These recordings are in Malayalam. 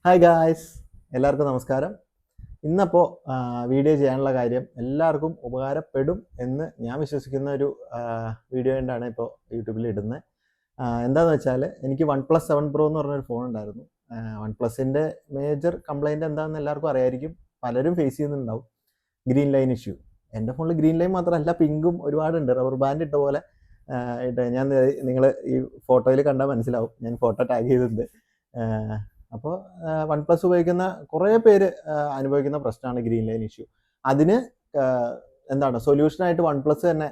ഹായ് ഗായ്സ്, എല്ലാവർക്കും നമസ്കാരം. ഇന്നപ്പോൾ വീഡിയോ ചെയ്യാനുള്ള കാര്യം എല്ലാവർക്കും ഉപകാരപ്പെടും എന്ന് ഞാൻ വിശ്വസിക്കുന്ന ഒരു വീഡിയോ കൊണ്ടാണ് ഇപ്പോൾ യൂട്യൂബിൽ ഇടുന്നത്. എന്താണെന്ന് വെച്ചാൽ എനിക്ക് OnePlus 7 Pro എന്ന് പറഞ്ഞൊരു ഫോൺ ഉണ്ടായിരുന്നു. OnePlusൻ്റെ മേജർ കംപ്ലൈൻറ്റ് എന്താണെന്ന് എല്ലാവർക്കും അറിയായിരിക്കും, പലരും ഫേസ് ചെയ്യുന്നുണ്ടാവും. Green line issue. എൻ്റെ ഫോണിൽ ഗ്രീൻ ലൈൻ മാത്രമല്ല, പിങ്കും ഒരുപാടുണ്ട്. റബ്ബർ ബാൻഡ് ഇട്ട പോലെ ഞാൻ നിങ്ങൾ ഈ ഫോട്ടോയിൽ കണ്ടാൽ മനസ്സിലാവും, ഞാൻ ഫോട്ടോ ടാഗ് ചെയ്തിട്ടുണ്ട്. അപ്പോൾ OnePlus ഉപയോഗിക്കുന്ന കുറേ പേര് അനുഭവിക്കുന്ന പ്രശ്നമാണ് ഗ്രീൻ ലൈൻ ഇഷ്യൂ. അതിന് എന്താണ് സൊല്യൂഷനായിട്ട് OnePlus തന്നെ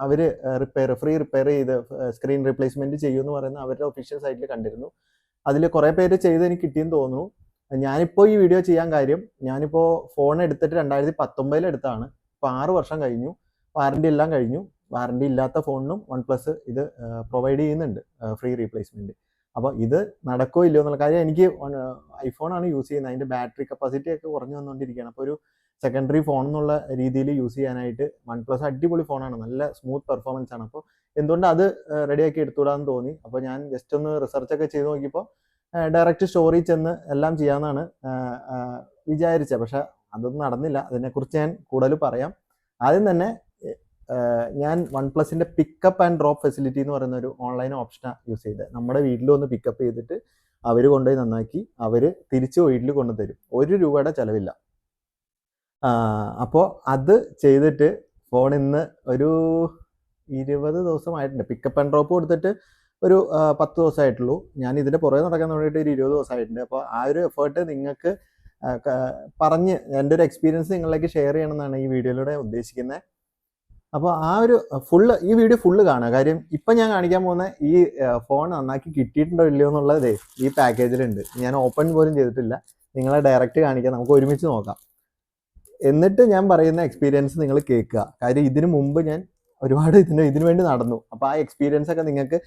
അവർ ഫ്രീ റിപ്പയർ ചെയ്ത് സ്ക്രീൻ റീപ്ലേസ്മെൻറ്റ് ചെയ്യുമെന്ന് പറയുന്ന അവരുടെ ഒഫീഷ്യൽ സൈറ്റിൽ കണ്ടിരുന്നു. അതിൽ കുറേ പേര് ചെയ്ത് എനിക്ക് കിട്ടിയെന്ന് തോന്നുന്നു. ഞാനിപ്പോൾ ഈ വീഡിയോ ചെയ്യാൻ കാര്യം, ഞാനിപ്പോൾ ഫോൺ എടുത്തിട്ട് 2019 എടുത്താണ്. ഇപ്പോൾ 6 വർഷം കഴിഞ്ഞു, വാറണ്ടി എല്ലാം കഴിഞ്ഞു. വാറണ്ടി ഇല്ലാത്ത ഫോണിനും OnePlus ഇത് പ്രൊവൈഡ് ചെയ്യുന്നുണ്ട് ഫ്രീ റീപ്ലേസ്മെൻറ്റ്. അപ്പോൾ ഇത് നടക്കോ ഇല്ലയോ എന്നുള്ള കാര്യം, എനിക്ക് ഐഫോണാണ് യൂസ് ചെയ്യുന്നത്. അതിൻ്റെ ബാറ്ററി കപ്പാസിറ്റി ഒക്കെ കുറഞ്ഞു വന്നുകൊണ്ടിരിക്കുകയാണ്. അപ്പോൾ ഒരു സെക്കൻഡറി ഫോൺ എന്നുള്ള രീതിയിൽ യൂസ് ചെയ്യാനായിട്ട് OnePlus അടിപൊളി ഫോണാണ്, നല്ല സ്മൂത്ത് പെർഫോമൻസ് ആണ്. അപ്പോൾ എന്തുകൊണ്ട് അത് റെഡിയാക്കി എടുത്തുകൂടാന്ന് തോന്നി. അപ്പോൾ ഞാൻ ജസ്റ്റ് ഒന്ന് റിസർച്ചൊക്കെ ചെയ്ത് നോക്കിയപ്പോൾ ഡയറക്റ്റ് സ്റ്റോറിൽ ചെന്ന് എല്ലാം ചെയ്യാമെന്നാണ് വിചാരിച്ചത്. പക്ഷെ അതൊന്നും നടന്നില്ല. അതിനെക്കുറിച്ച് ഞാൻ കൂടുതൽ പറയാം. ആദ്യം തന്നെ ഞാൻ OnePlusൻ്റെ പിക്കപ്പ് ആൻഡ് ഡ്രോപ്പ് ഫെസിലിറ്റി എന്ന് പറയുന്ന ഒരു ഓൺലൈൻ ഓപ്ഷനാണ് യൂസ് ചെയ്തത്. നമ്മുടെ വീട്ടിൽ വന്ന് പിക്കപ്പ് ചെയ്തിട്ട് അവർ കൊണ്ടുപോയി നന്നാക്കി അവർ തിരിച്ച് വീട്ടിൽ കൊണ്ടുതരും. ₹1 ചിലവില്ല. അപ്പോൾ അത് ചെയ്തിട്ട് ഫോൺ ഇന്ന് ഒരു 20 ദിവസമായിട്ടുണ്ട്. പിക്കപ്പ് ആൻഡ് ഡ്രോപ്പ് കൊടുത്തിട്ട് ഒരു 10 ദിവസമായിട്ടുള്ളൂ. ഞാൻ ഇതിൻ്റെ പുറകെ നടക്കാൻ തുടങ്ങിയിട്ട് ഒരു 20 ദിവസമായിട്ടുണ്ട്. അപ്പോൾ ആ ഒരു എഫേർട്ട് നിങ്ങൾക്ക് പറഞ്ഞ് എൻ്റെ ഒരു എക്സ്പീരിയൻസ് നിങ്ങളിലേക്ക് ഷെയർ ചെയ്യണമെന്നാണ് ഈ വീഡിയോയിലൂടെ ഉദ്ദേശിക്കുന്നത്. അപ്പോൾ ആ ഒരു ഈ വീഡിയോ ഫുള്ള് കാണുക. കാര്യം ഇപ്പം ഞാൻ കാണിക്കാൻ പോകുന്ന ഈ ഫോൺ നന്നാക്കി കിട്ടിയിട്ടുണ്ടോ ഇല്ലയോ എന്നുള്ളത് ഈ പാക്കേജിലുണ്ട്. ഞാൻ ഓപ്പൺ പോലും ചെയ്തിട്ടില്ല. നിങ്ങളെ ഡയറക്റ്റ് കാണിക്കാം, നമുക്ക് ഒരുമിച്ച് നോക്കാം. എന്നിട്ട് ഞാൻ പറയുന്ന എക്സ്പീരിയൻസ് നിങ്ങൾ കേൾക്കുക. കാര്യം ഇതിനു മുമ്പ് ഞാൻ ഒരുപാട് ഇതിനു വേണ്ടി നടന്നു. അപ്പോൾ ആ എക്സ്പീരിയൻസ് ഒക്കെ നിങ്ങൾക്ക്,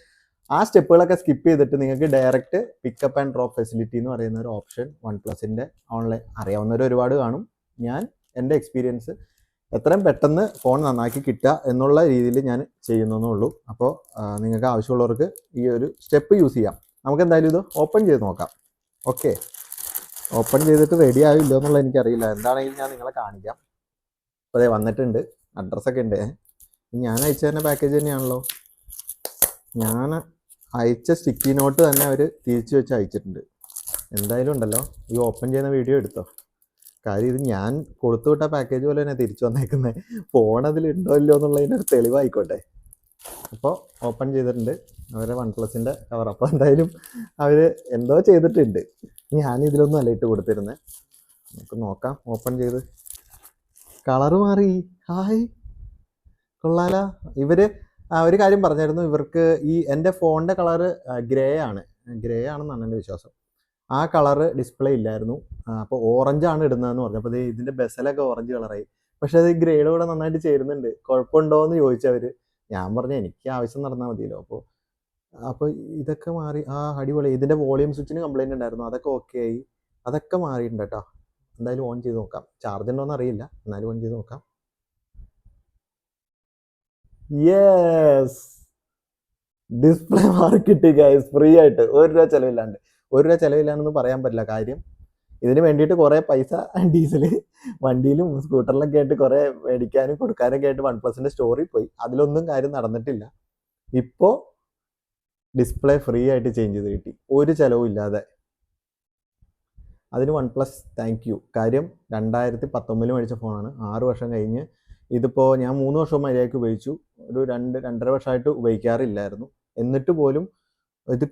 ആ സ്റ്റെപ്പുകളൊക്കെ സ്കിപ്പ് ചെയ്തിട്ട് നിങ്ങൾക്ക് direct pickup and drop facility എന്ന് പറയുന്ന ഒരു ഓപ്ഷൻ OnePlusൻ്റെ ഓൺലൈൻ അറിയാവുന്നവർ ഒരുപാട് കാണും. ഞാൻ എൻ്റെ എക്സ്പീരിയൻസ് എത്രയും പെട്ടെന്ന് ഫോൺ നന്നാക്കി കിട്ടുക എന്നുള്ള രീതിയിൽ ഞാൻ ചെയ്യുന്നേ. അപ്പോൾ നിങ്ങൾക്ക് ആവശ്യമുള്ളവർക്ക് ഈ ഒരു സ്റ്റെപ്പ് യൂസ് ചെയ്യാം. നമുക്ക് എന്തായാലും ഇത് ഓപ്പൺ ചെയ്ത് നോക്കാം. ഓക്കെ, ഓപ്പൺ ചെയ്തിട്ട് റെഡി ആവില്ലോ എന്നുള്ളത് എനിക്കറിയില്ല. എന്താണെങ്കിലും ഞാൻ നിങ്ങളെ കാണിക്കാം. അപ്പോൾ അതേ വന്നിട്ടുണ്ട്, അഡ്രസ്സൊക്കെ ഉണ്ട്. ഞാൻ അയച്ചു തരുന്ന പാക്കേജ് തന്നെയാണല്ലോ. ഞാൻ അയച്ച സ്റ്റിക്കി നോട്ട് തന്നെ അവർ തിരിച്ചു വെച്ച് അയച്ചിട്ടുണ്ട്. എന്തായാലും ഉണ്ടല്ലോ, ഈ ഓപ്പൺ ചെയ്യുന്ന വീഡിയോ എടുത്തോ. കാര്യം ഇത് ഞാൻ കൊടുത്തു വിട്ട പാക്കേജ് പോലെ തന്നെ തിരിച്ചു വന്നേക്കുന്നത്. ഫോൺ അതിലുണ്ടോ ഇല്ലോ എന്നുള്ളതിനൊരു തെളിവായിക്കോട്ടെ. അപ്പോൾ ഓപ്പൺ ചെയ്തിട്ടുണ്ട് അവരെ OnePlusൻ്റെ കവർ. അപ്പോൾ എന്തായാലും അവർ എന്തോ ചെയ്തിട്ടുണ്ട്. ഞാൻ ഇതിലൊന്നും അല്ല ഇട്ട് കൊടുത്തിരുന്നത്. നമുക്ക് നോക്കാം. ഓപ്പൺ ചെയ്ത് കളറ് മാറി. ഹായ്, കൊള്ളാല. ഇവർ ഒരു കാര്യം പറഞ്ഞായിരുന്നു, ഇവർക്ക് ഈ എൻ്റെ ഫോണിൻ്റെ കളറ് ഗ്രേ ആണെന്നാണ് എൻ്റെ വിശ്വാസം. ആ കളറ് ഡിസ്പ്ലേ ഇല്ലായിരുന്നു. അപ്പോൾ ഓറഞ്ചാണ് ഇടുന്നതെന്ന് പറഞ്ഞു. അപ്പോൾ ഇതിൻ്റെ ബെസലൊക്കെ ഓറഞ്ച് കളറായി. പക്ഷേ അത് ഗ്രേഡ് കൂടെ നന്നായിട്ട് ചേരുന്നുണ്ട്. കുഴപ്പമുണ്ടോ എന്ന് ചോദിച്ചവർ. ഞാൻ പറഞ്ഞു എനിക്ക് ആവശ്യം നടന്നാൽ മതിയല്ലോ. അപ്പോൾ ഇതൊക്കെ മാറി. അടിപൊളി. ഇതിൻ്റെ വോളിയം സ്വിച്ചിന് കംപ്ലൈൻറ്റ് ഉണ്ടായിരുന്നു, അതൊക്കെ ഓക്കെ ആയി. അതൊക്കെ മാറിയിട്ടുണ്ട് കേട്ടോ. എന്തായാലും ഓൺ ചെയ്ത് നോക്കാം. ചാർജ് ഉണ്ടോയെന്ന് അറിയില്ല, എന്നാലും ഓൺ ചെയ്ത് നോക്കാം. യെസ്, ഡിസ്പ്ലേ മാറി കിട്ടി ഗൈസ്, ഫ്രീ ആയിട്ട്. ₹1 ചിലവില്ലാണ്ട്. ₹1 ചിലവില്ലാണെന്ന് പറയാൻ പറ്റില്ല. കാര്യം ഇതിന് വേണ്ടിയിട്ട് കുറേ പൈസ ഡീസൽ വണ്ടിയിലും സ്കൂട്ടറിലൊക്കെ ആയിട്ട് കുറേ മേടിക്കാനും കൊടുക്കാനൊക്കെ ആയിട്ട് OnePlusൻ്റെ സ്റ്റോറിൽ പോയി. അതിലൊന്നും കാര്യം നടന്നിട്ടില്ല. ഇപ്പോൾ ഡിസ്പ്ലേ ഫ്രീ ആയിട്ട് ചേഞ്ച് ചെയ്ത് കിട്ടി, ഒരു ചിലവും ഇല്ലാതെ. അതിന് OnePlus താങ്ക് യു. കാര്യം 2019 മേടിച്ച ഫോണാണ്, 6 വർഷം കഴിഞ്ഞ്. ഇതിപ്പോൾ ഞാൻ 3 വർഷം മര്യാദയ്ക്ക് ഉപയോഗിച്ചു. ഒരു 2-2.5 വർഷമായിട്ട് ഉപയോഗിക്കാറില്ലായിരുന്നു. എന്നിട്ട് പോലും ഇത്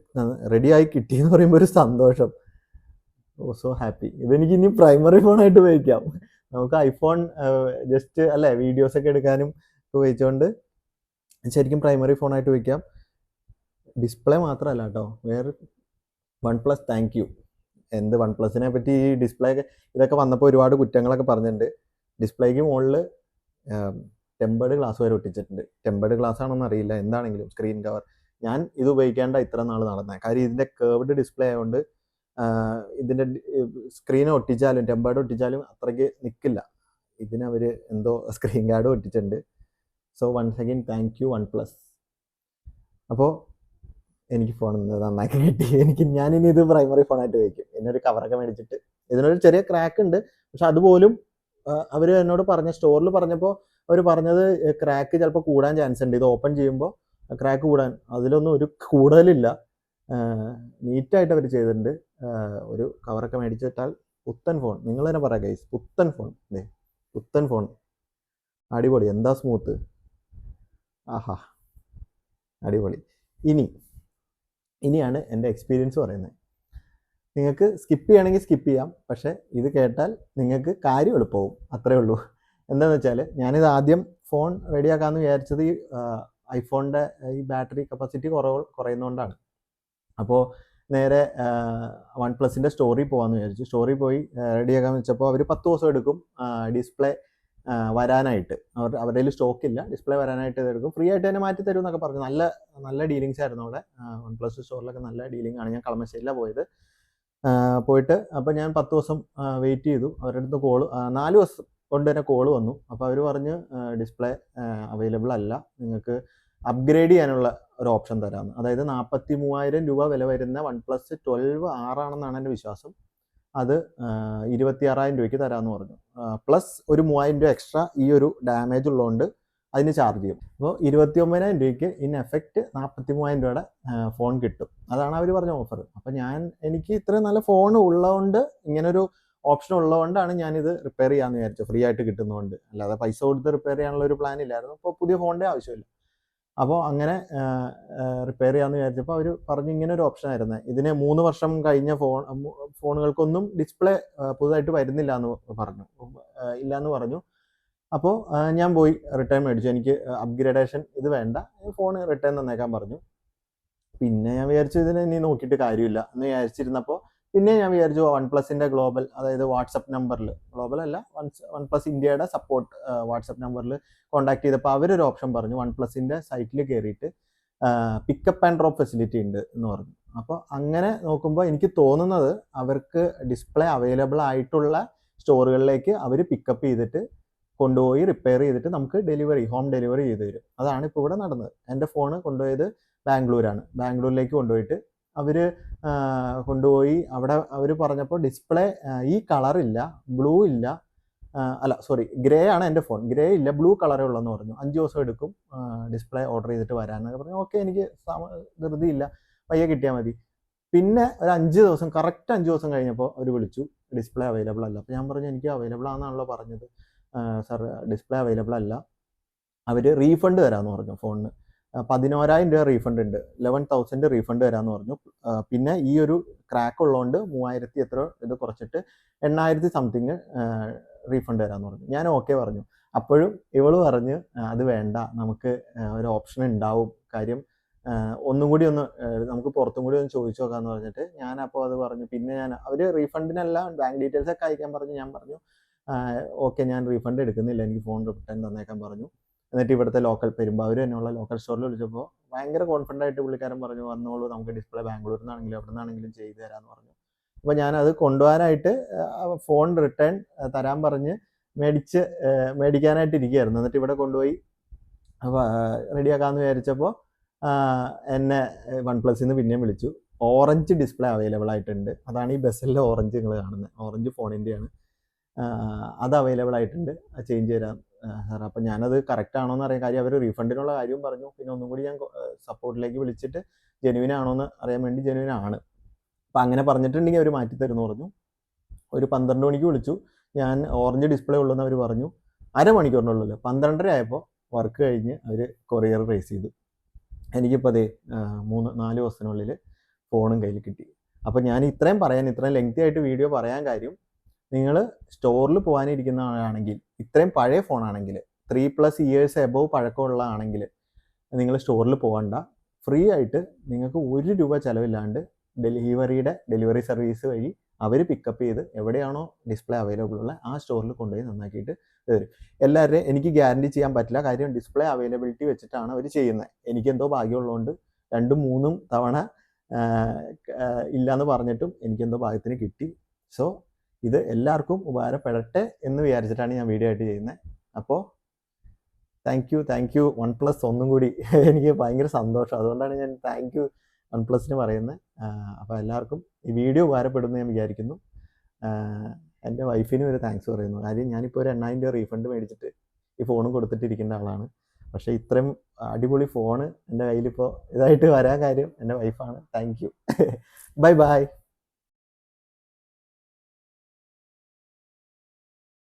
റെഡിയായി കിട്ടിയെന്ന് പറയുമ്പോൾ ഒരു സന്തോഷം. So happy. ഇതെനിക്ക് ഇനി പ്രൈമറി ഫോണായിട്ട് ഉപയോഗിക്കാം. നമുക്ക് ഐഫോൺ ജസ്റ്റ് അല്ലേ വീഡിയോസൊക്കെ എടുക്കാനും ഉപയോഗിച്ചുകൊണ്ട് ശരിക്കും പ്രൈമറി ഫോണായിട്ട് ഉപയോഗിക്കാം. ഡിസ്പ്ലേ മാത്രമല്ല കേട്ടോ, വേറെ OnePlus താങ്ക് യു. OnePlusനെ പറ്റി ഈ ഡിസ്പ്ലേ ഇതൊക്കെ വന്നപ്പോൾ ഒരുപാട് കുറ്റങ്ങളൊക്കെ പറഞ്ഞിട്ടുണ്ട്. ഡിസ്പ്ലേക്ക് മുകളിൽ ടെമ്പേർഡ് ഗ്ലാസ് വരെ ഒട്ടിച്ചിട്ടുണ്ട്. ടെമ്പേർഡ് ഗ്ലാസ് ആണെന്ന് അറിയില്ല, എന്താണെങ്കിലും സ്ക്രീൻ കവർ. ഞാൻ ഇത് ഉപയോഗിക്കേണ്ട ഇത്ര നാൾ നടന്നത്. കാര്യം ഇതിൻ്റെ കേർവ്ഡ് ഡിസ്പ്ലേ ആയതുകൊണ്ട് ഇതിൻ്റെ സ്ക്രീൻ ഒട്ടിച്ചാലും ടെമ്പേർഡ് ഒട്ടിച്ചാലും അത്രയ്ക്ക് നിൽക്കില്ല. ഇതിനവർ എന്തോ സ്ക്രീൻ ഗാർഡ് ഒട്ടിച്ചിട്ടുണ്ട്. So once again thank you OnePlus. അപ്പോൾ എനിക്ക് ഫോൺ നന്നാക്കി കിട്ടി. ഞാനിനി ഇത് പ്രൈമറി ഫോണായിട്ട് വയ്ക്കും. ഇതിനൊരു കവറൊക്കെ മേടിച്ചിട്ട് ഇതിനൊരു ചെറിയ ക്രാക്ക് ഉണ്ട്. പക്ഷെ അതുപോലും അവർ എന്നോട് സ്റ്റോറിൽ പറഞ്ഞപ്പോൾ അവർ പറഞ്ഞത് ക്രാക്ക് ചിലപ്പോൾ കൂടാൻ ചാൻസ് ഉണ്ട്. ഇത് ഓപ്പൺ ചെയ്യുമ്പോൾ ക്രാക്ക് കൂടാൻ, അതിലൊന്നും ഒരു കൂടുതലില്ല. നീറ്റായിട്ട് അവർ ചെയ്തിട്ടുണ്ട്. ഒരു കവറൊക്കെ മേടിച്ചിട്ടാൽ പുത്തൻ ഫോൺ. നിങ്ങൾ തന്നെ പറയാം ഗൈസ്, പുത്തൻ ഫോൺ. പുത്തൻ ഫോൺ, അടിപൊളി. എന്താ സ്മൂത്ത്, ആഹാ അടിപൊളി. ഇനിയാണ് എൻ്റെ എക്സ്പീരിയൻസ് പറയുന്നത്. നിങ്ങൾക്ക് സ്കിപ്പ് ചെയ്യണമെങ്കിൽ സ്കിപ്പ് ചെയ്യാം, പക്ഷേ ഇത് കേട്ടാൽ നിങ്ങൾക്ക് കാര്യം എളുപ്പമാവും, അത്രേ ഉള്ളൂ. എന്താണെന്ന് വെച്ചാൽ ഞാനിത് ആദ്യം ഫോൺ റെഡിയാക്കാമെന്ന് വിചാരിച്ചത് ഈ ഐഫോണിൻ്റെ ഈ ബാറ്ററി കപ്പാസിറ്റി കുറയുന്നതുകൊണ്ടാണ്. അപ്പോൾ നേരെ വൺ പ്ലസിൻ്റെ സ്റ്റോറിൽ പോകാമെന്ന് വിചാരിച്ചു. സ്റ്റോറിൽ പോയി റെഡിയാക്കാമെന്ന് വെച്ചപ്പോൾ അവർ 10 ദിവസം എടുക്കും ഡിസ്പ്ലേ വരാനായിട്ട്. അവരുടെ കയ്യിൽ സ്റ്റോക്കില്ല, ഡിസ്പ്ലേ വരാനായിട്ട് ഇതെടുക്കും, ഫ്രീ ആയിട്ട് തന്നെ മാറ്റി തരും എന്നൊക്കെ പറഞ്ഞു. നല്ല ഡീലിങ്സ് ആയിരുന്നു അവിടെ. വൺ പ്ലസ് സ്റ്റോറിലൊക്കെ നല്ല ഡീലിംഗ് ആണ്. ഞാൻ കളമശ്ശേരിയിലാണ് പോയിട്ട് അപ്പോൾ ഞാൻ 10 ദിവസം വെയിറ്റ് ചെയ്തു. അവരുടെ അടുത്ത് 4 ദിവസം കൊണ്ട് തന്നെ കോള് വന്നു. അപ്പോൾ അവർ പറഞ്ഞ് ഡിസ്പ്ലേ അവൈലബിൾ അല്ല, നിങ്ങൾക്ക് അപ്ഗ്രേഡ് ചെയ്യാനുള്ള ഒരു ഓപ്ഷൻ തരാമെന്ന്. അതായത് 43,000 രൂപ വില വരുന്ന വൺ പ്ലസ് 12 ആറാണെന്നാണ് എൻ്റെ വിശ്വാസം. അത് 26,000 രൂപയ്ക്ക് തരാമെന്ന് പറഞ്ഞു. പ്ലസ് ഒരു 3,000 രൂപ എക്സ്ട്രാ ഈ ഒരു ഡാമേജ് ഉള്ളതുകൊണ്ട് അതിന് ചാർജ് ചെയ്യും. അപ്പോൾ 29,000 രൂപയ്ക്ക് ഇൻ എഫക്റ്റ് 43,000 രൂപയുടെ ഫോൺ കിട്ടും. അതാണ് അവർ പറഞ്ഞ ഓഫർ. അപ്പോൾ എനിക്ക് ഇത്രയും നല്ല ഫോൺ ഉള്ളതുകൊണ്ട്, ഇങ്ങനൊരു ഓപ്ഷൻ ഉള്ളതുകൊണ്ടാണ് ഞാനിത് റിപ്പയർ ചെയ്യാമെന്ന് വിചാരിച്ചത്, ഫ്രീ ആയിട്ട് കിട്ടുന്നതുകൊണ്ട്. അല്ലാതെ പൈസ കൊടുത്ത് റിപ്പയർ ചെയ്യാനുള്ള ഒരു പ്ലാൻ ഇല്ലായിരുന്നു. അപ്പോൾ പുതിയ ഫോണിൻ്റെ ആവശ്യമില്ല. അപ്പോൾ അങ്ങനെ റിപ്പയർ ചെയ്യാമെന്ന് വിചാരിച്ചപ്പോൾ അവർ പറഞ്ഞു ഇങ്ങനെ ഒരു ഓപ്ഷൻ ആയിരുന്നു. ഇതിന് 3 വർഷം കഴിഞ്ഞ ഫോണുകൾക്കൊന്നും ഡിസ്പ്ലേ പുതുതായിട്ട് വരുന്നില്ല എന്ന് പറഞ്ഞു. അപ്പോൾ ഞാൻ പോയി റിട്ടേൺ മേടിച്ചു. എനിക്ക് അപ്ഗ്രേഡേഷൻ ഇത് വേണ്ട, ഫോൺ റിട്ടേൺ തന്നേക്കാൻ പറഞ്ഞു. പിന്നെ ഞാൻ വിചാരിച്ചു ഇതിന് ഇനി നോക്കിയിട്ട് കാര്യമില്ല എന്ന് വിചാരിച്ചിരുന്നപ്പോൾ പിന്നെ ഞാൻ വിചാരിച്ചു വൺ പ്ലസിൻ്റെ ഗ്ലോബൽ, അതായത് വാട്സപ്പ് നമ്പറിൽ, ഗ്ലോബൽ അല്ല, വൺ പ്ലസ് ഇന്ത്യയുടെ സപ്പോർട്ട് വാട്സപ്പ് നമ്പറിൽ കോൺടാക്ട് ചെയ്തപ്പോൾ അവരൊരു ഓപ്ഷൻ പറഞ്ഞു, വൺ പ്ലസിൻ്റെ സൈറ്റിൽ കയറിയിട്ട് പിക്കപ്പ് ആൻഡ് ഡ്രോപ്പ് ഫെസിലിറ്റി ഉണ്ട് എന്ന് പറഞ്ഞു. അപ്പോൾ അങ്ങനെ നോക്കുമ്പോൾ എനിക്ക് തോന്നുന്നത് അവർക്ക് ഡിസ്പ്ലേ അവൈലബിൾ ആയിട്ടുള്ള സ്റ്റോറുകളിലേക്ക് അവർ പിക്കപ്പ് ചെയ്തിട്ട് കൊണ്ടുപോയി റിപ്പയർ ചെയ്തിട്ട് നമുക്ക് ഹോം ഡെലിവറി ചെയ്ത് തരും. അതാണ് ഇപ്പോൾ ഇവിടെ നടന്നത്. എൻ്റെ ഫോണ് കൊണ്ടുപോയത് ബാംഗ്ലൂരാണ്. ബാംഗ്ലൂരിലേക്ക് കൊണ്ടുപോയിട്ട് അവർ കൊണ്ടുപോയി അവിടെ അവർ പറഞ്ഞപ്പോൾ ഡിസ്പ്ലേ ഈ കളറില്ല, ബ്ലൂ ഇല്ല, ഗ്രേ ആണ് എൻ്റെ ഫോൺ, ഗ്രേ ഇല്ല, ബ്ലൂ കളറേ ഉള്ളതെന്ന് പറഞ്ഞു. 5 ദിവസം എടുക്കും ഡിസ്പ്ലേ ഓർഡർ ചെയ്തിട്ട് വരാമെന്നൊക്കെ പറഞ്ഞു. ഓക്കെ, എനിക്ക് ധൃതിയില്ല, പയ്യെ കിട്ടിയാൽ മതി. പിന്നെ ഒരു 5 ദിവസം, കറക്റ്റ് 5 ദിവസം കഴിഞ്ഞപ്പോൾ അവർ വിളിച്ചു, ഡിസ്പ്ലേ അവൈലബിൾ അല്ല. അപ്പോൾ ഞാൻ പറഞ്ഞു എനിക്ക് അവൈലബിൾ ആണെന്നാണല്ലോ പറഞ്ഞത് സാർ, ഡിസ്പ്ലേ അവൈലബിൾ അല്ല. അവർ റീഫണ്ട് തരാമെന്ന് പറഞ്ഞു. ഫോണിന് 11,000 രൂപ റീഫണ്ട് ഉണ്ട്, 11,000 റീഫണ്ട് തരാമെന്ന് പറഞ്ഞു. പിന്നെ ഈ ഒരു ക്രാക്ക് ഉള്ളതുകൊണ്ട് 3,000 എത്ര ഇത് കുറച്ചിട്ട് 8,000 സംതിങ് റീഫണ്ട് തരാമെന്ന് പറഞ്ഞു. ഞാൻ ഓക്കെ പറഞ്ഞു. അപ്പോഴും ഇവള് പറഞ്ഞ് അത് വേണ്ട, നമുക്ക് ഒരു ഓപ്ഷൻ ഉണ്ടാവും, കാര്യം ഒന്നും കൂടി നമുക്ക് പുറത്തും കൂടി ഒന്ന് ചോദിച്ചു നോക്കാമെന്ന് പറഞ്ഞിട്ട് ഞാൻ അപ്പോൾ അത് പറഞ്ഞു. പിന്നെ അവർ റീഫണ്ടിനെല്ലാം ബാങ്ക് ഡീറ്റെയിൽസ് ഒക്കെ അയക്കാൻ പറഞ്ഞു. ഞാൻ പറഞ്ഞു ഓക്കെ, ഞാൻ റീഫണ്ട് എടുക്കുന്നില്ല, എനിക്ക് ഫോൺ റിട്ടേൺ തന്നേക്കാൻ പറഞ്ഞു. എന്നിട്ട് ഇവിടുത്തെ പെരുമ്പാവൂർ തന്നെയുള്ള ലോക്കൽ സ്റ്റോറിൽ വിളിച്ചപ്പോൾ ഭയങ്കര കോൺഫിഡൻ്റ് ആയിട്ട് പുള്ളിക്കാരൻ പറഞ്ഞു, വന്നോളൂ, നമുക്ക് ഡിസ്പ്ലേ ബാംഗ്ലൂരിൽ നിന്നാണെങ്കിലും എവിടെ നിന്നാണെങ്കിലും ചെയ്തു തരാമെന്ന് പറഞ്ഞു. അപ്പോൾ ഞാനത് കൊണ്ടുപോകാനായിട്ട് ഫോൺ റിട്ടേൺ തരാൻ പറഞ്ഞ് മേടിക്കാനായിട്ട് ഇരിക്കുകയായിരുന്നു. എന്നിട്ട് ഇവിടെ കൊണ്ടുപോയി റെഡിയാക്കാമെന്ന് വിചാരിച്ചപ്പോൾ എന്നെ വൺ പ്ലസിൽ നിന്ന് പിന്നെയും വിളിച്ചു. ഓറഞ്ച് ഡിസ്പ്ലേ അവൈലബിൾ ആയിട്ടുണ്ട്, അതാണ് ഈ ബസ്സിലെ ഓറഞ്ച് നിങ്ങൾ കാണുന്നത്, ഓറഞ്ച് ഫോണിൻ്റെയാണ്, അത് അവൈലബിൾ ആയിട്ടുണ്ട്, ചേഞ്ച് തരാം സാർ. അപ്പം ഞാനത് കറക്റ്റ് ആണോ എന്ന് അറിയാൻ, കാര്യം അവർ റീഫണ്ടിനുള്ള കാര്യവും പറഞ്ഞു. പിന്നെ ഒന്നും കൂടി ഞാൻ സപ്പോർട്ടിലേക്ക് വിളിച്ചിട്ട് ജെനുവിൻ ആണോ എന്ന് അറിയാൻ വേണ്ടി, ജെനുവിൻ ആണ്, അപ്പം അങ്ങനെ പറഞ്ഞിട്ടുണ്ടെങ്കിൽ അവർ മാറ്റി തരുമെന്ന് പറഞ്ഞു. ഒരു 12 മണിക്ക് വിളിച്ചു. ഞാൻ ഓറഞ്ച് ഡിസ്പ്ലേ ഉള്ളതെന്ന് അവർ പറഞ്ഞു. അരമണിക്കൂറിനുള്ളിൽ 12:30 ആയപ്പോൾ വർക്ക് കഴിഞ്ഞ് അവർ കൊറിയർ റേസ് ചെയ്തു. എനിക്കിപ്പോൾ അതേ 3-4 ദിവസത്തിനുള്ളിൽ ഫോണും കയ്യിൽ കിട്ടി. അപ്പോൾ ഞാൻ ഇത്രയും ലെങ്തി ആയിട്ട് വീഡിയോ പറയാൻ കാര്യം, നിങ്ങൾ സ്റ്റോറിൽ പോകാനിരിക്കുന്ന ആളാണെങ്കിൽ, ഇത്രയും പഴയ ഫോണാണെങ്കിൽ, 3+ ഇയേഴ്സ് എബോവ് പഴക്കമുള്ളതാണെങ്കിൽ നിങ്ങൾ സ്റ്റോറിൽ പോകണ്ട. ഫ്രീ ആയിട്ട് നിങ്ങൾക്ക് 1 രൂപ ചിലവില്ലാണ്ട് ഡെലിവറി സർവീസ് വഴി അവർ പിക്കപ്പ് ചെയ്ത് എവിടെയാണോ ഡിസ്പ്ലേ അവൈലബിൾ ഉള്ള ആ സ്റ്റോറിൽ കൊണ്ടുപോയി നന്നാക്കിയിട്ട് തരും. എല്ലാവരുടെയും എനിക്ക് ഗ്യാരണ്ടി ചെയ്യാൻ പറ്റില്ല, കാര്യം ഡിസ്പ്ലേ അവൈലബിലിറ്റി വെച്ചിട്ടാണ് അവർ ചെയ്യുന്നത്. എനിക്കെന്തോ ഭാഗ്യമുള്ളതുകൊണ്ട് 2-3 തവണ ഇല്ലയെന്ന് പറഞ്ഞിട്ടും എനിക്കെന്തോ ഭാഗ്യത്തിന് കിട്ടി. സോ ഇത് എല്ലാവർക്കും ഉപകാരപ്പെടട്ടെ എന്ന് വിചാരിച്ചിട്ടാണ് ഞാൻ വീഡിയോ ആയിട്ട് ചെയ്യുന്നത്. അപ്പോൾ താങ്ക് യു വൺ പ്ലസ് ഒന്നും കൂടി എനിക്ക് ഭയങ്കര സന്തോഷം. അതുകൊണ്ടാണ് ഞാൻ താങ്ക് യു OnePlusന് പറയുന്നത്. അപ്പോൾ എല്ലാവർക്കും ഈ വീഡിയോ ഉപകാരപ്പെടുമെന്ന് ഞാൻ വിചാരിക്കുന്നു. എൻ്റെ വൈഫിനും ഒരു താങ്ക്സ് പറയുന്നു. കാര്യം ഞാനിപ്പോൾ ഒരു 8,000 രൂപ റീഫണ്ട് മേടിച്ചിട്ട് ഈ ഫോണും കൊടുത്തിട്ടിരിക്കേണ്ട ആളാണ്. പക്ഷേ ഇത്രയും അടിപൊളി ഫോണ് എൻ്റെ കയ്യിലിപ്പോൾ ഇതായിട്ട് വരാൻ കാര്യം എൻ്റെ വൈഫാണ്. Thank you. Bye bye.